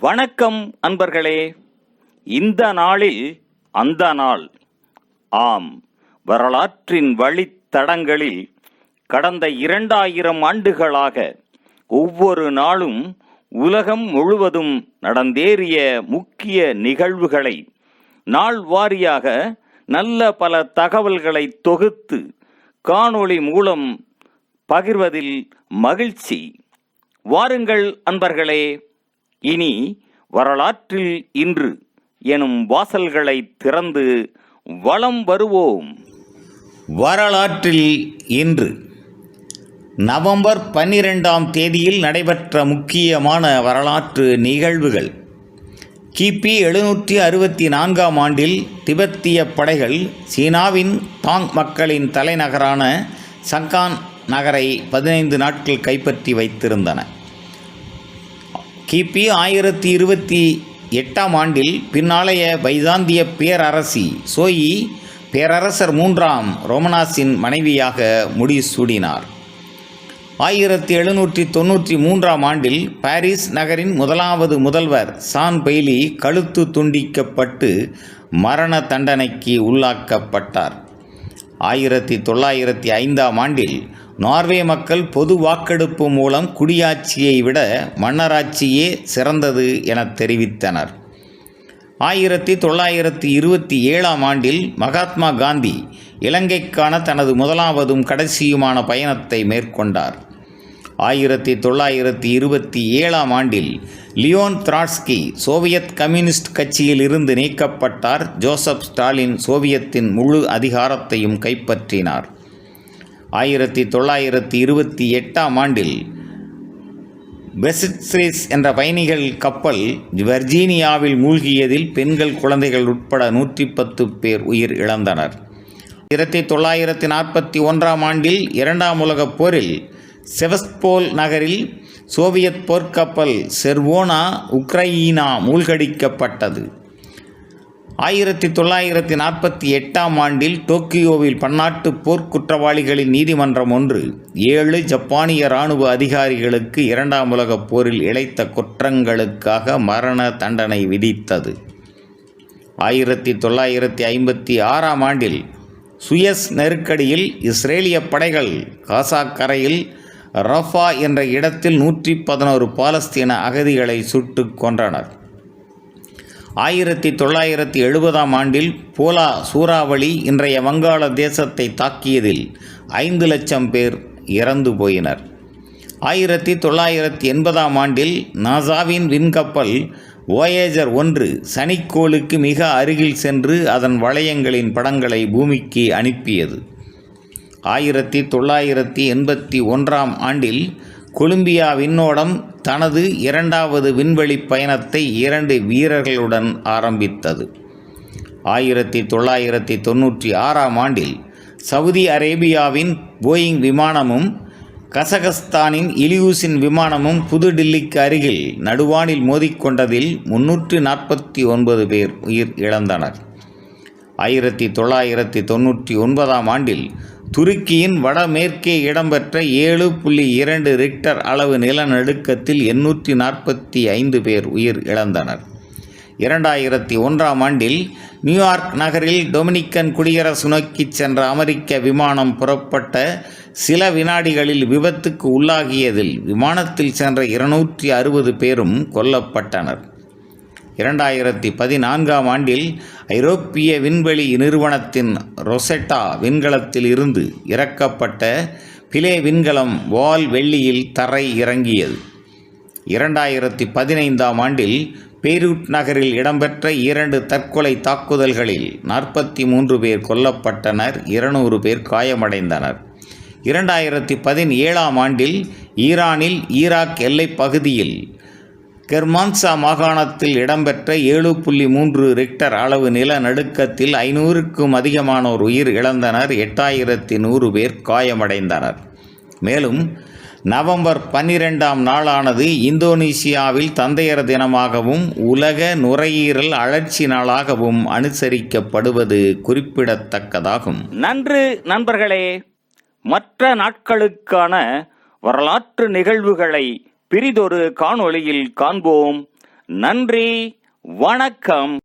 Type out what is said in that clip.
வணக்கம் அன்பர்களே. இந்த நாளில் அந்த நாள். ஆம், வரலாற்றின் வழித்தடங்களில் கடந்த 2000 ஆண்டுகளாக ஒவ்வொரு நாளும் உலகம் முழுவதும் நடந்தேறிய முக்கிய நிகழ்வுகளை நாள் வாரியாக நல்ல பல தகவல்களை தொகுத்து காணொளி மூலம் பகிர்வதில் மகிழ்ச்சி. வாருங்கள் அன்பர்களே, இனி வரலாற்றில் இன்று எனும் வாசல்களை திறந்து வலம் வருவோம். வரலாற்றில் இன்று நவம்பர் 12ஆம் தேதியில் நடைபெற்ற முக்கியமான வரலாற்று நிகழ்வுகள். கிபி 764ஆம் ஆண்டில் திபெத்திய படைகள் சீனாவின் தாங் மக்களின் தலைநகரான சங்கான் நகரை 15 நாட்கள் கைப்பற்றி வைத்திருந்தன. கிபி 1028ஆம் ஆண்டில் பின்னாளைய பைசாந்திய பேரரசி சோயி பேரரசர் 3ஆம் ரோமனாஸின் மனைவியாக முடிசூடினார். 1793ஆம் ஆண்டில் பாரிஸ் நகரின் முதலாவது முதல்வர் சான் பெய்லி கழுத்து துண்டிக்கப்பட்டு மரண தண்டனைக்கு உள்ளாக்கப்பட்டார். 1905ஆம் ஆண்டில் நார்வே மக்கள் பொது வாக்கெடுப்பு மூலம் குடியாட்சியை விட மன்னராட்சியே சிறந்தது என தெரிவித்தனர். 1927ஆம் ஆண்டில் மகாத்மா காந்தி இலங்கைக்கான தனது முதலாவதும் கடைசியுமான பயணத்தை மேற்கொண்டார். 1927ஆம் ஆண்டில் லியோன் த்ராட்ஸ்கி சோவியத் கம்யூனிஸ்ட் கட்சியில் இருந்து நீக்கப்பட்டார். ஜோசப் ஸ்டாலின் சோவியத்தின் முழு அதிகாரத்தையும் கைப்பற்றினார். 1928ஆம் ஆண்டில் பெசிட்ரிஸ் என்ற பயணிகள் கப்பல் வர்ஜீனியாவில் மூழ்கியதில் பெண்கள், குழந்தைகள் உட்பட 110 பேர் உயிர் இழந்தனர். 1941ஆம் ஆண்டில் 2ஆம் உலகப் போரில் செவஸ்டோபோல் நகரில் சோவியத் போர்க்கப்பல் செர்வோனா உக்ரைனா மூழ்கடிக்கப்பட்டது. 1948ஆம் ஆண்டில் டோக்கியோவில் பன்னாட்டு போர்க்குற்றவாளிகளின் நீதிமன்றம் ஒன்று 7 ஜப்பானிய இராணுவ அதிகாரிகளுக்கு 2ஆம் உலகப் போரில் இழைத்த குற்றங்களுக்காக மரண தண்டனை விதித்தது. 1956ஆம் ஆண்டில் சுயஸ் நெருக்கடியில் இஸ்ரேலிய படைகள் காசா கரையில் ரஃபா என்ற இடத்தில் 111 பாலஸ்தீன அகதிகளை சுட்டுக் கொன்றனர். 1970ஆம் ஆண்டில் போலா சூறாவளி இன்றைய வங்காள தேசத்தை தாக்கியதில் 5 லட்சம் பேர் இறந்து போயினர். 1980ஆம் ஆண்டில் நாசாவின் விண்கப்பல் வோயேஜர் 1 சனிக்கோளுக்கு மிக அருகில் சென்று அதன் வளையங்களின் படங்களை பூமிக்கு அனுப்பியது. 1981ஆம் ஆண்டில் கொலம்பியா விண்ணோடம் தனது 2வது விண்வெளி பயணத்தை 2 வீரர்களுடன் ஆரம்பித்தது. 1996ஆம் ஆண்டில் சவுதி அரேபியாவின் போயிங் விமானமும் கசகஸ்தானின் இலியூசின் விமானமும் புதுடில்லிக்கு அருகில் நடுவானில் மோதிக்கொண்டதில் 349 பேர் உயிர் இழந்தனர். 1999ஆம் ஆண்டில் துருக்கியின் வடமேற்கே இடம்பெற்ற 7.2 ரிக்டர் அளவு நிலநடுக்கத்தில் 845 பேர் உயிர் இழந்தனர். 2001ஆம் ஆண்டில் நியூயார்க் நகரில் டொமினிக்கன் குடியரசு நோக்கி சென்ற அமெரிக்க விமானம் புறப்பட்ட சில வினாடிகளில் விபத்துக்கு உள்ளாகியதில் விமானத்தில் சென்ற 260 பேரும் கொல்லப்பட்டனர். 2014ஆம் ஆண்டில் ஐரோப்பிய விண்வெளி நிறுவனத்தின் ரொசெட்டா விண்கலத்தில் இருந்து இறக்கப்பட்ட பிலே விண்கலம் வால் வெள்ளியில் தரை இறங்கியது. 2015ஆம் ஆண்டில் பெய்ரூட் நகரில் இடம்பெற்ற 2 தற்கொலை தாக்குதல்களில் 43 பேர் கொல்லப்பட்டனர், 200 பேர் காயமடைந்தனர். 2017ஆம் ஆண்டில் ஈரானில் ஈராக் எல்லைப் பகுதியில் கெர்மான்சா மாகாணத்தில் இடம்பெற்ற 7.3 ரிக்டர் அளவு நிலநடுக்கத்தில் 500க்கும் அதிகமானோர் உயிர் இழந்தனர், 8100 பேர் காயமடைந்தனர். மேலும் நவம்பர் 12ஆம் நாளானது இந்தோனேசியாவில் தந்தையர் தினமாகவும் உலக நுரையீரல் அழற்சி நாளாகவும் அனுசரிக்கப்படுவது குறிப்பிடத்தக்கதாகும். நன்று நண்பர்களே. மற்ற நாட்களுக்கான வரலாற்று நிகழ்வுகளை பிரிதொரு காணொளியில் காண்போம். நன்றி, வணக்கம்.